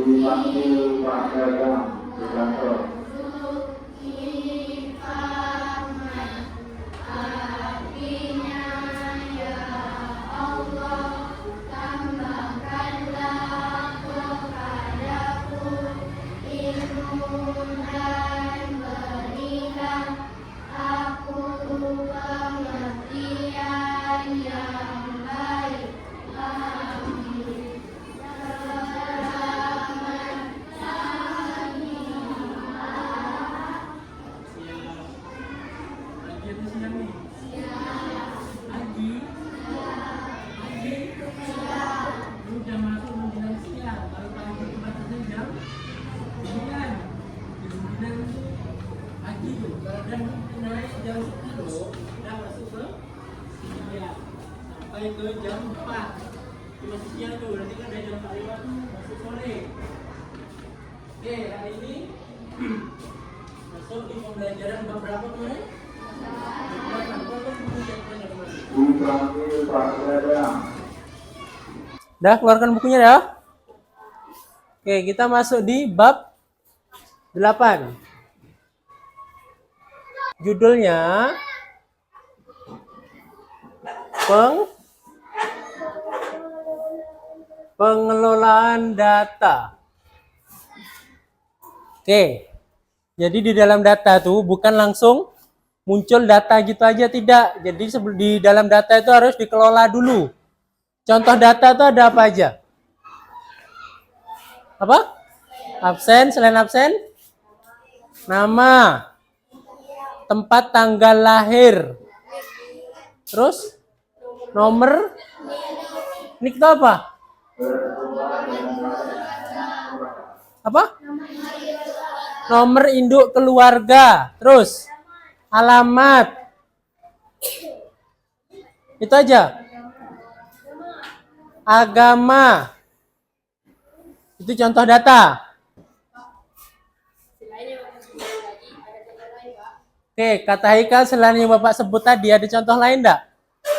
Dipanggil Pak Dagang di kantor. Sampai ke jam 4 masih siang tuh, nanti kan dari jam 4 masuk sore. Oke, hari ini masuk di pembelajaran bab berapa kemarin? Dipanggil Pak Dagang. Dah keluarkan bukunya ya. Oke, kita masuk di bab 8. Judulnya pengelolaan data. Oke. Jadi di dalam data tuh bukan langsung muncul data gitu aja, tidak. Jadi di dalam data itu harus dikelola dulu. Contoh data itu ada apa aja? Apa? Absen, selain absen? Nama. Tempat tanggal lahir. Terus? Nomor? Nik itu apa? Apa? Nomor induk keluarga. Terus? Alamat. Itu aja. Agama. Itu contoh data. Oke, kata Haikal selain yang Bapak sebut tadi ada contoh lain enggak?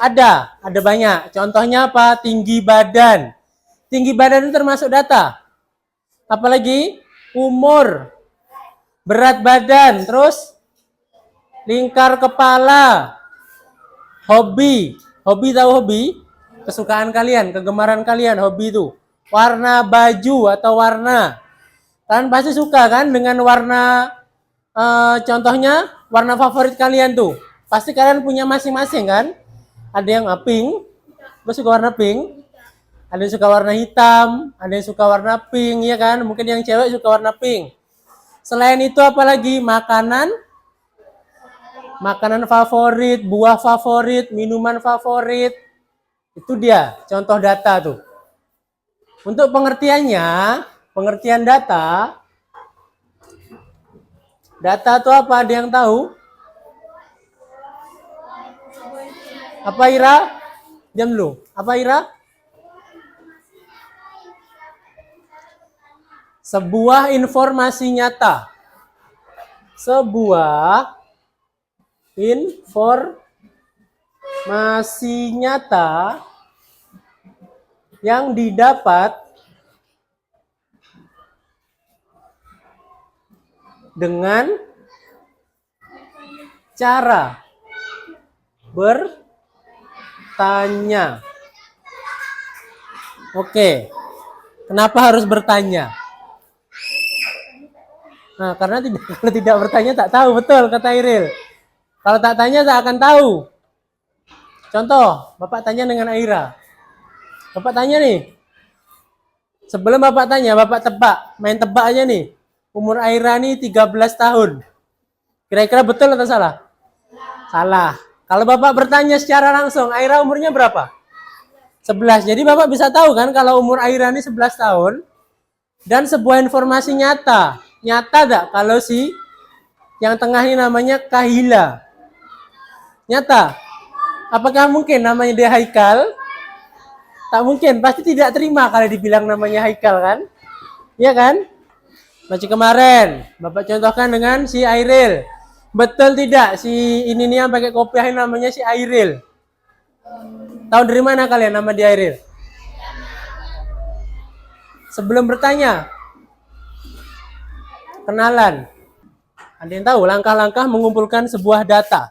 Ada banyak. Contohnya apa? Tinggi badan. Tinggi badan itu termasuk data. Apalagi umur, berat badan, terus lingkar kepala, hobi. Hobi tahu hobi? Kesukaan kalian, kegemaran kalian, hobi itu. Warna baju atau warna. Kalian pasti suka kan dengan warna, contohnya warna favorit kalian tuh. Pasti kalian punya masing-masing kan? Ada yang pink, gue suka warna pink. Ada yang suka warna hitam, ada yang suka warna pink, ya kan? Mungkin yang cewek suka warna pink. Selain itu apalagi makanan favorit, buah favorit, minuman favorit. Itu dia contoh data tuh. Untuk pengertiannya, pengertian data itu apa? Ada yang tahu? Apa Ira? Diam dulu. Apa Ira? Sebuah informasi nyata. Sebuah informasi nyata yang didapat dengan cara bertanya. Oke. Kenapa harus bertanya? Nah, karena kalau tidak bertanya tak tahu, betul kata Iril. Kalau tak tanya tak akan tahu. Contoh, Bapak tanya dengan Aira. Bapak tanya nih. Sebelum Bapak tanya, Bapak tebak, main tebak aja nih. Umur Aira nih 13 tahun. Kira-kira betul atau salah? Salah. Kalau Bapak bertanya secara langsung, Aira umurnya berapa? 11. Jadi Bapak bisa tahu kan kalau umur Aira nih 11 tahun. Dan sebuah informasi nyata. Nyata enggak kalau si yang tengah ini namanya Kahila? Nyata. Apakah mungkin namanya dia Haikal? Tak mungkin, pasti tidak terima kalau dibilang namanya Haikal kan? Iya kan? Macam kemarin, Bapak contohkan dengan si Airil. Betul tidak si ini nih yang pakai kopiah namanya si Airil? Tahu dari mana kalian nama dia Airil? Sebelum bertanya, kenalan. Ada yang tahu langkah-langkah mengumpulkan sebuah data?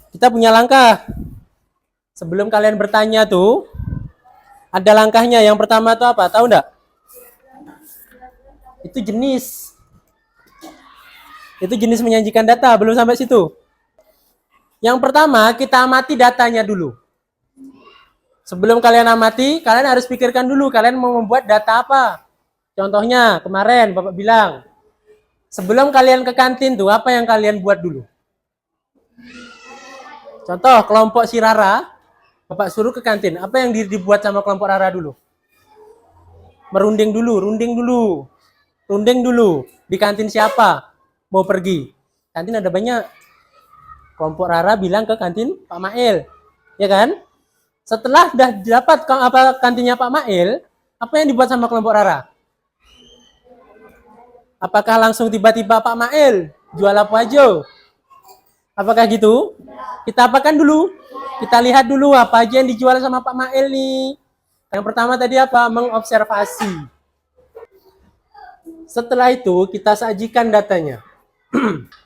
Kita punya langkah. Sebelum kalian bertanya tuh, ada langkahnya. Yang pertama tuh apa? Tahu enggak? Itu jenis. Itu jenis menyajikan data. Belum sampai situ. Yang pertama, kita amati datanya dulu. Sebelum kalian amati, kalian harus pikirkan dulu. Kalian mau membuat data apa? Contohnya, kemarin Bapak bilang, sebelum kalian ke kantin tuh, apa yang kalian buat dulu? Contoh, kelompok si Rara, Bapak suruh ke kantin. Apa yang dibuat sama kelompok Rara dulu? Merunding dulu, runding dulu. Runding dulu. Di kantin siapa? Mau pergi. Kantin ada banyak. Kelompok Rara bilang ke kantin Pak Mail. Ya kan? Setelah dah dapat apa kantinnya Pak Mail, apa yang dibuat sama kelompok Rara? Apakah langsung tiba-tiba Pak Mail jual apa aja? Apakah gitu? Kita apakan dulu? Kita lihat dulu apa aja yang dijual sama Pak Mail nih. Yang pertama tadi apa? Mengobservasi. Setelah itu kita sajikan datanya.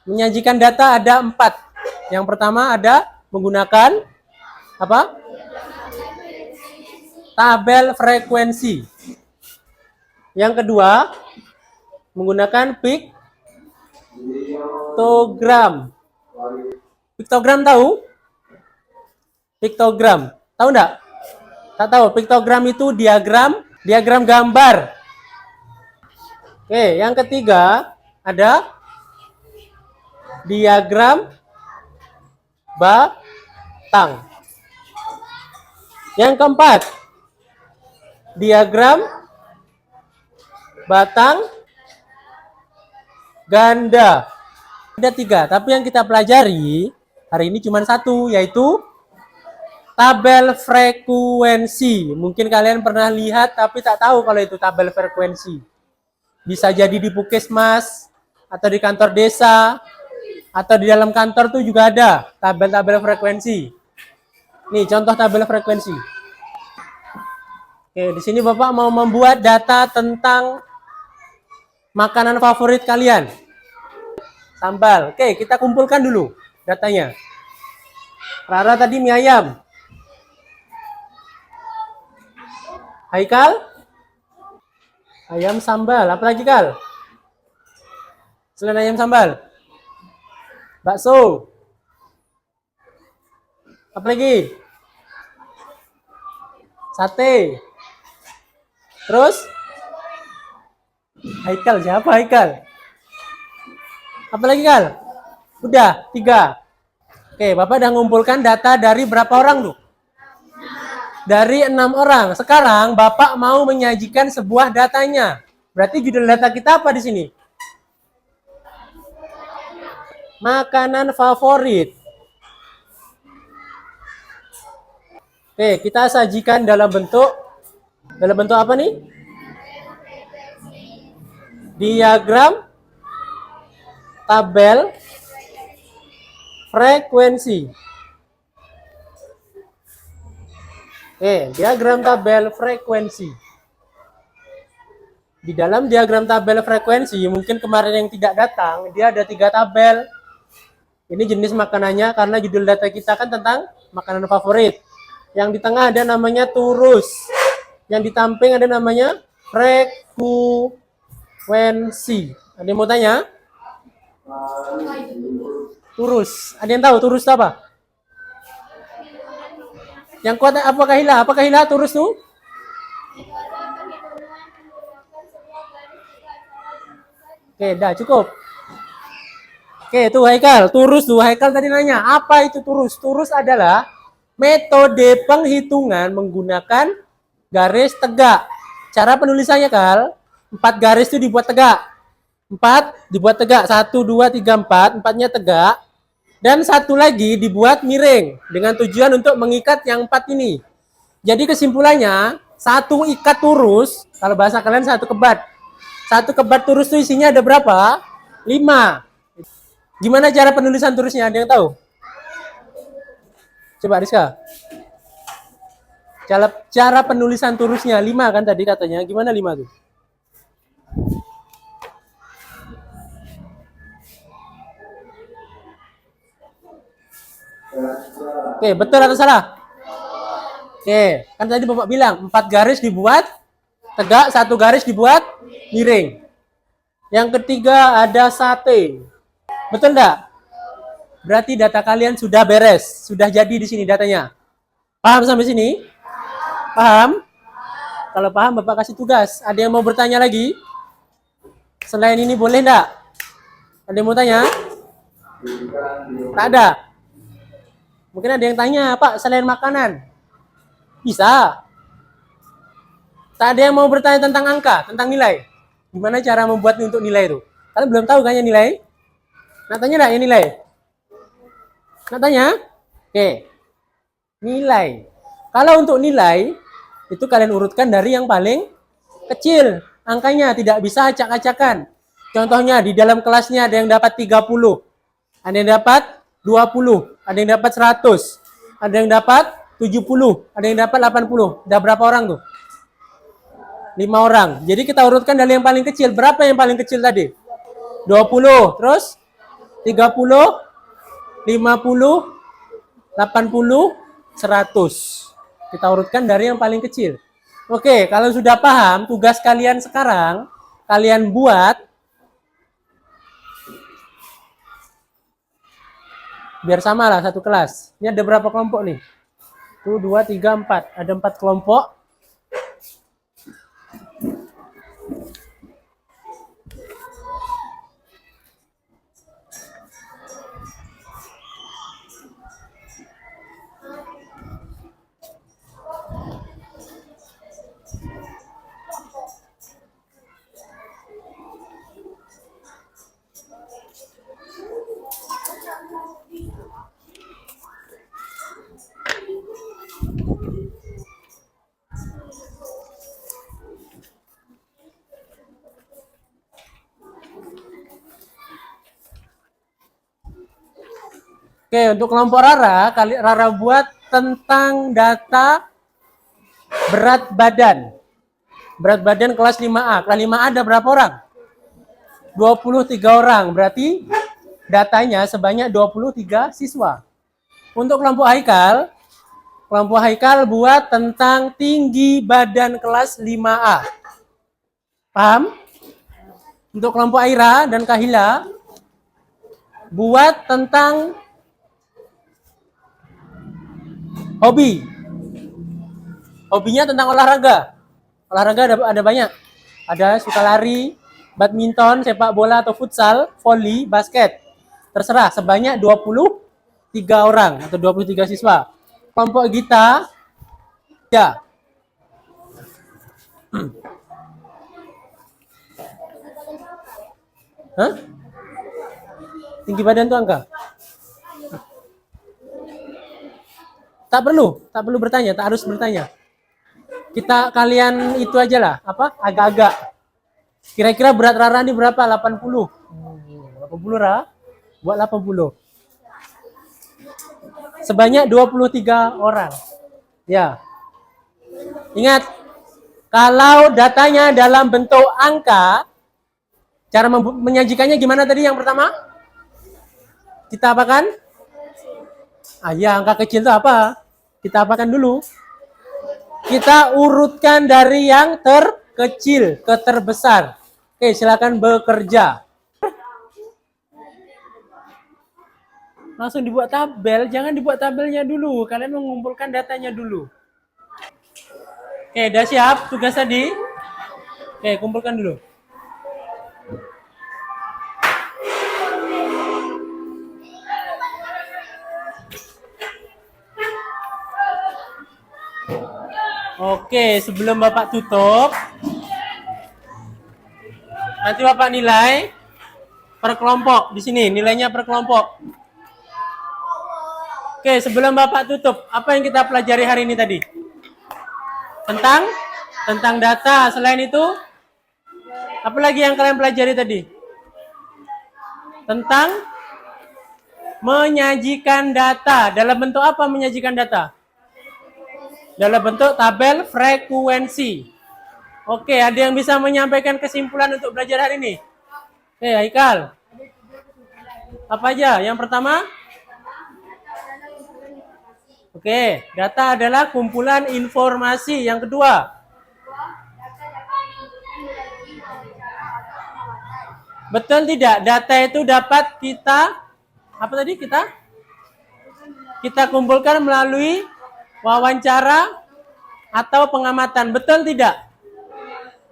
Menyajikan data ada 4. Yang pertama ada menggunakan apa? Tabel frekuensi. Yang kedua, menggunakan piktogram. Piktogram tahu? Piktogram. Tahu enggak? Tak tahu. Piktogram itu diagram gambar. Oke, yang ketiga ada diagram batang. Yang keempat, diagram batang ganda. Ada 3, tapi yang kita pelajari hari ini cuma 1, yaitu tabel frekuensi. Mungkin kalian pernah lihat, tapi tak tahu kalau itu tabel frekuensi. Bisa jadi di puskesmas, atau di kantor desa, atau di dalam kantor tuh juga ada tabel-tabel frekuensi. Nih, contoh tabel frekuensi. Oke, di sini Bapak mau membuat data tentang makanan favorit kalian. Sambal. Oke, kita kumpulkan dulu datanya. Rara tadi mie ayam. Haikal? Ayam sambal. Apa lagi, Kal? Selain ayam sambal? Bakso. Apa lagi? Sate. Terus? Haikal, siapa Haikal? Apa lagi, Kal? Udah, 3. Oke, Bapak udah ngumpulkan data dari berapa orang tuh? Dari 6 orang. Sekarang Bapak mau menyajikan sebuah datanya. Berarti judul data kita apa di sini? Makanan favorit. Oke, kita sajikan dalam bentuk apa nih? Diagram tabel frekuensi. Diagram tabel frekuensi. Di dalam diagram tabel frekuensi, mungkin kemarin yang tidak datang, dia ada 3 tabel. Ini jenis makanannya karena judul data kita kan tentang makanan favorit. Yang di tengah ada namanya turus. Yang di samping ada namanya frekuensi. Ada yang mau tanya? Turus. Ada yang tahu turus itu apa? Yang kuat apakah hilah? Apakah hilah turus tuh? Oke, dah cukup. Oke, tuh Haikal. Turus tuh. Haikal tadi nanya, apa itu turus? Turus adalah metode penghitungan menggunakan garis tegak. Cara penulisannya, Kal, 4 garis itu dibuat tegak. 4 dibuat tegak. 1, 2, 3, 4. 4-nya tegak. Dan 1 lagi dibuat miring. Dengan tujuan untuk mengikat yang 4 ini. Jadi kesimpulannya, 1 ikat turus. Kalau bahasa kalian 1 kebat. 1 kebat turus itu isinya ada berapa? 5. Gimana cara penulisan turusnya? Ada yang tahu? Coba Rizka. Cara penulisan turusnya 5 kan tadi katanya. Gimana 5 tuh? Oke, betul atau salah? Oke, kan tadi Bapak bilang 4 garis dibuat tegak, 1 garis dibuat miring. Yang ketiga ada sate. Betul enggak? Berarti data kalian sudah beres, sudah jadi di sini datanya. Paham sampai sini? Paham? Kalau paham Bapak kasih tugas. Ada yang mau bertanya lagi? Selain ini boleh enggak? Ada yang mau tanya? Tak ada. Mungkin ada yang tanya, Pak, selain makanan? Bisa. Tak ada yang mau bertanya tentang angka, tentang nilai. Gimana cara membuatnya untuk nilai itu? Kalian belum tahu kan ya nilai? Nak tanya enggak ya nilai? Nak tanya? Oke. Nilai. Kalau untuk nilai, itu kalian urutkan dari yang paling kecil. Angkanya tidak bisa acak-acakan. Contohnya di dalam kelasnya ada yang dapat 30, ada yang dapat 20, ada yang dapat 100, ada yang dapat 70, ada yang dapat 80. Udah berapa orang tuh? 5 orang. Jadi kita urutkan dari yang paling kecil. Berapa yang paling kecil tadi? 20, terus 30, 50, 80, 100. Kita urutkan dari yang paling kecil. Oke, kalau sudah paham, tugas kalian sekarang, kalian buat, biar sama lah satu kelas. Ini ada berapa kelompok nih? 1, 2, 3, 4. Ada 4 kelompok. Oke, untuk kelompok Rara, Rara buat tentang data berat badan. Berat badan kelas 5A. Kelas 5A ada berapa orang? 23 orang. Berarti datanya sebanyak 23 siswa. Untuk kelompok Haikal buat tentang tinggi badan kelas 5A. Paham? Untuk kelompok Aira dan Kahila buat tentang hobi. Hobinya tentang olahraga. Olahraga ada banyak. Ada suka lari, badminton, sepak bola atau futsal, voli, basket. Terserah, sebanyak 23 orang atau 23 siswa. Kelompok Gita, ya. Hah? Tinggi badan itu angka? Tak perlu bertanya, tak harus bertanya. Kalian itu aja lah, apa? Agak-agak. Kira-kira berat Rara ini berapa? 80. 80 Rara? Buat 80. Sebanyak 23 orang. Ya. Ingat, kalau datanya dalam bentuk angka, cara menyajikannya gimana tadi yang pertama? Kita apakan? Ya, angka kecil itu apa? Kita apakan dulu? Kita urutkan dari yang terkecil ke terbesar. Oke, silakan bekerja. Langsung dibuat tabel, jangan dibuat tabelnya dulu. Kalian mengumpulkan datanya dulu. Oke, udah siap tugas tadi? Oke, kumpulkan dulu. Oke, sebelum Bapak tutup, nanti Bapak nilai per kelompok di sini, nilainya per kelompok. Oke, sebelum Bapak tutup, apa yang kita pelajari hari ini tadi? Tentang data. Selain itu, apa lagi yang kalian pelajari tadi? Tentang menyajikan data. Dalam bentuk apa menyajikan data? Dalam bentuk tabel frekuensi. Oke, ada yang bisa menyampaikan kesimpulan untuk belajar hari ini? Oke, Haikal. Apa aja? Yang pertama? Oke, data adalah kumpulan informasi. Yang kedua, betul tidak? Data itu dapat kita apa tadi kita kumpulkan melalui wawancara atau pengamatan. Betul tidak?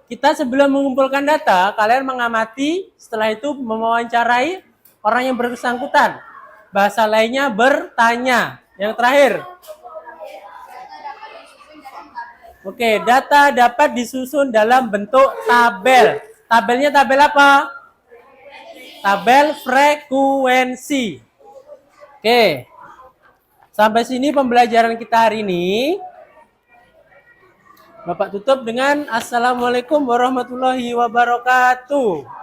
Kita sebelum mengumpulkan data, kalian mengamati, setelah itu mewawancarai orang yang bersangkutan. Bahasa lainnya bertanya. Yang terakhir. Oke, data dapat disusun dalam bentuk tabel. Tabelnya tabel apa? Tabel frekuensi. Oke. Sampai sini pembelajaran kita hari ini. Bapak tutup dengan Assalamualaikum warahmatullahi wabarakatuh.